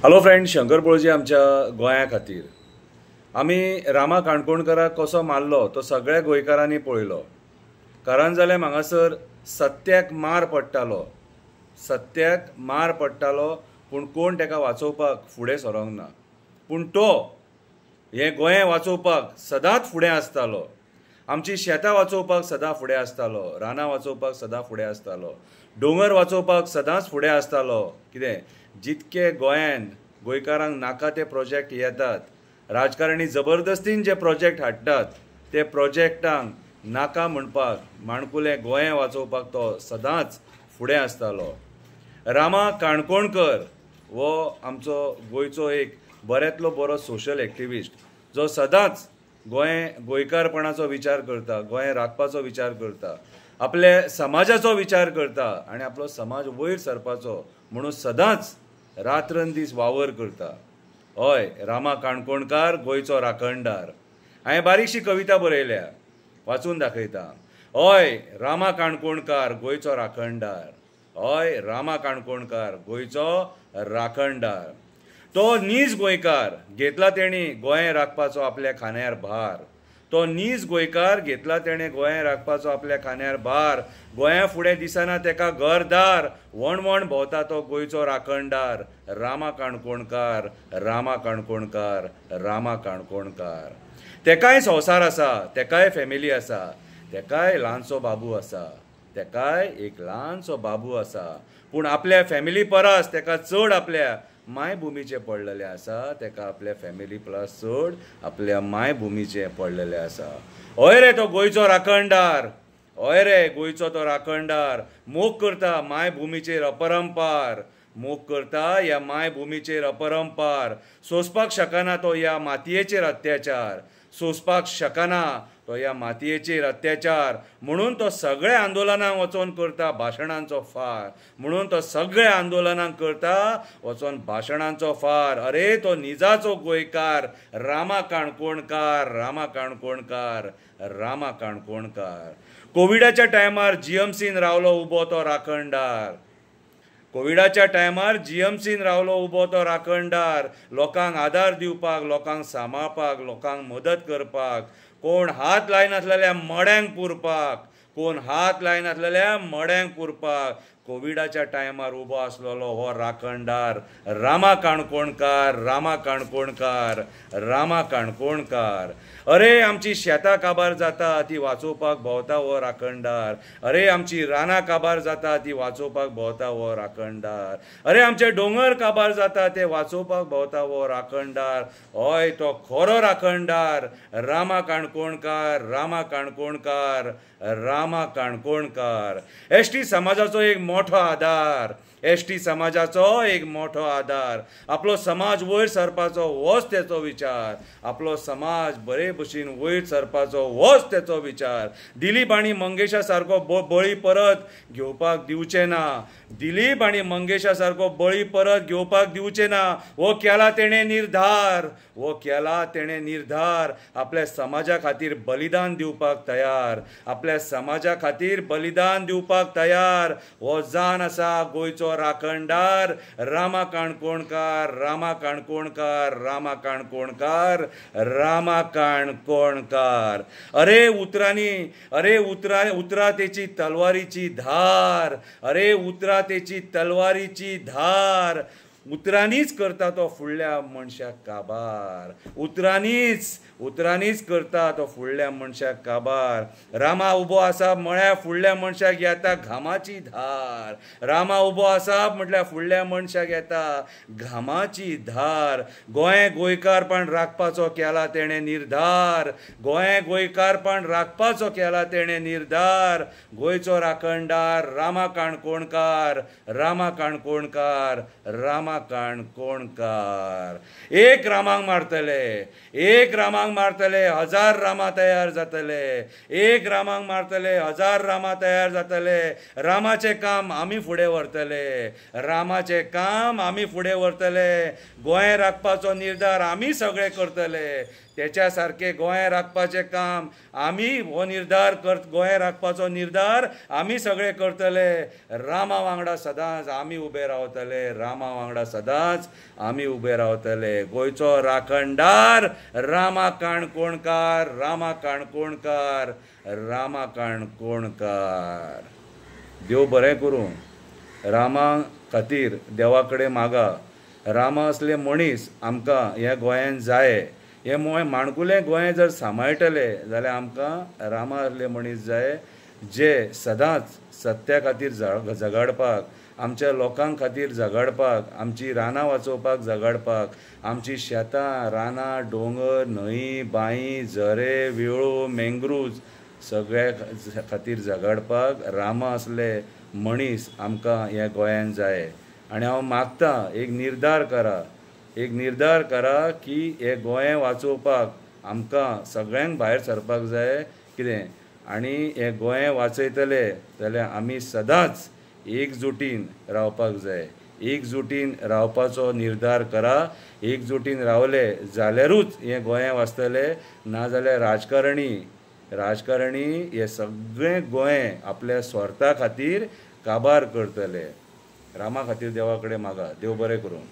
Hello friend, Shankar पळजी आमच्या गोंया खातीर आमी रामा काणकोणकराक कसो मारलो तो सगळ्या गोंयकारांनी पळयलो. कारण जाल्यार हांगासर सत्याक मार पडटालो पूण कोण ताका वाचोवपाक फुडें सरोंक ना. पूण तो हें गोंय वाचोवपाक सदांच फुडें आसतालो. आमची शेतां वाचोवपाक सदां फुडें आसतालो, रानां वाचोवपाक सदां फुडें आसतालो, दोंगर वाचोवपाक सदांच फुडें आसतालो. कितें जितके गोंयान गोंयकारांक नाका ते प्रोजेक्ट येतात, राजकारणी जबरदस्तीन जे प्रोजेक्ट हाडटात ते प्रोजेक्टांक नाका म्हणपाक माणकुलें गोंय वाचोवपाक तो सदांच फुडें आसतालो. रामा काणकोणकर हो आमचो गोंयचो एक बऱ्यांतलो बरो सोशल एक्टिविस्ट जो सदांच गोंयकारपणाचो विचार करता, गोंय राखपाचो विचार करता, आपल्या समाजाचो विचार करता आनी आपलो समाज वयर सरपाचो म्हणून सदांच रात्रंदीस वावर करता. हय, रामा काणकोणकार गोंयचो राखणदार. हांवें बारीकशी कविता बरयल्या, वाचून दाखयता. हय, रामा काणकोणकार गोंयचो राखणदार. हय, रामा काणकोणकार गोंयचो राखणदार. तो नीज गोंयकार घेतला तेणी गोंय राखपाचो आपल्या खांद्यार भार. तो नीज गोंयकार घेतला तेणें गोंय राखपाचो आपल्या खांद्यार भार. गोंया फुडें दिसना तेका घरदार, वणवण भोंवता तो गोंयचो राखणदार. रामा काणकोणकार, रामा काणकोणकार, रामा काणकोणकार. तेकाय संवसार आसा, तेकाय फॅमिली आसा, तेकाय ल्हानसो बाबू आसा, तेकाय एक ल्हानसो बाबू आसा. पूण आपल्या फॅमिली परस तेका चड आपल्या मायभुमीचें पडलेलें आसा. तेका आपल्या फॅमिली प्लस चड आपल्या मायभुमीचें पडलेलें आसा. हय रे तो गोंयचो राखणदार, हय रे गोंयचो तो राखणदार. मोग करता मायभुमीचेर अपरंपार, मोग करता ह्या मायभुमीचेर अपरंपार. सोंसपाक शकना तो ह्या मातयेचेर अत्याचार, सोंसपाक शकना तो ह्या मातयेचेर अत्याचार. म्हणून तो सगळ्या आंदोलनांक वचोन करता भाशणांचो फार, म्हणून तो सगळ्या आंदोलनांक करता वचोन भाशणांचो फार. अरे तो निजाचो गोंयकार, रामा काणकोणकार, रामा काणकोणकार, रामा काणकोणकार. कोविडाच्या टायमार जीएमसीन रावलो उबो तो राखणदार. कोविडाच्या टायमार जीएमसीन रावलो उबो तो राखणदार. लोकांक आदार दिवपाक, लोकांक सांबाळपाक, लोकांक मदत करपाक. कोण हात लायनासलेल्या मड्यांक पुरपाक, कोण हात लायनासलेल्या मड्यांक पुरपाक कोविडाच्या टायमार उबो आसलेलो हो राखणदार. रामा काणकोणकार, रामा काणकोणकार, रामा काणकोणकार. अरे आमची शेतां काबार जाता ती वाचोवपाक भोंवता हो राखणदार. अरे आमची रानां काबार जाता ती वाचोवपाक भोंवता हो राखणदार. अरे आमचे दोंगर काबार जाता ते वाचोवपाक भोंवता हो राखणदार. हय तो खरो राखणदार, रामा काणकोणकार, रामा काणकोणकार, रामा काणकोणकार. एसटी समाजाचो एक मोठो आदार, एसटी समाजाचो एक मोठो आदार. आपलो समाज वयर सरपाचो होच तेचो विचार, आपलो समाज बरे भशेन वयर सरपाचो होच तेचो विचार. दिलीप आनी मंगेशा सारको बळी परत घेवपाक दिवचे ना, दिलीप आनी मंगेशा सारको बळी परत घेवपाक दिवचे ना. हो केला तेणें निर्धार, हो केला तेणें निर्धार. आपल्या समाजा खातीर बलिदान दिवपाक तयार, आपल्या समाजा खातीर बलिदान दिवपाक तयार. हो जान आसा गोंयचो राखणदार, रामा काणकोणकार, रामा काणकोणकार, रामा काणकोणकार, रामा काणकोणकार. अरे उतरांनी, अरे उतरा तेची तलवारीची धार, अरे उतरा तेची तलवारीची धार. उतरांनीच करता तो फुडल्या मनशाक काबार, उतरांनीच करता तो फुडल्या मनशाक काबार. रामा उबो आसा म्हळ्यार फुडल्या मनशाक येता घामाची धार, रामा उबो आसा म्हटल्यार फुडल्या मनशाक येता घामाची धार. गोंय गोंयकारपण राखपाचो केला तेणें निर्धार, गोंय गोंयकारपण राखपाचो केला तेणें निर्धार. गोंयचो राखणदार रामा काणकोणकार, रामा काणकोणकार, रामा काणकोणकार. एक रामांक मारतले, एक रामांक मारतले, हजार रामा तयार जातले. एक रामांक मारतले, हजार रामा तयार जातले. रामाचें काम आमी फुडें व्हरतले, रामाचें काम आमी फुडें व्हरतले. गोंय राखपाचो निर्धार आमी सगळे करतले. त्याच्या सारखे गोंय राखपाचें काम आमी हो निर्धार गोंय राखपाचो निर्धार आमी सगळे करतले. रामा वांगडा सदांच आमी उबे रावतले. रामा वांगडा सदांच आमी उबे रावतले. गोंयचो राखणदार रामा काणकोणकार, रामा काणकोणकार, रामा काणकोणकार. देव बरें करूं. रामा खातीर देवा कडेन मागा. रामा असले मनीस आमकां ह्या गोंयांत जाय. हे माणकुलें गोंय जर सांबाळटले जाल्यार आमकां रामा असले मनीस जाय जे सदांच सत्या खातीर झगडपाक, आमच्या लोकां खातीर झगडपाक, आमची रानां वाचोवपाक झगडपाक, आमची शेतां, रानां, दोंगर, न्हंय, बांय, झरे, वेळो, मँग्रुव्ज सगळ्या खातीर झगडपाक रामा असले मनीस आमकां ह्या गोंयांत जाय. आनी हांव मागतां एक निर्धार करा की हे गोंय वाचोवपाक आमकां सगळ्यांक भायर सरपाक जाय. कितें आनी हे गोंय वाचयतले जाल्यार आमी सदांच एकजुटीन रावपाक जाय. एकजुटीन रावपाचो निर्धार करा. एकजुटीन रावले जाल्यारूच हे गोंय वाचतले. नाजाल्यार राजकारणी हे सगळें गोंय आपल्या स्वार्था खातीर काबार करतले. रामा खातीर देवा कडेन मागा. देव बरें करूं.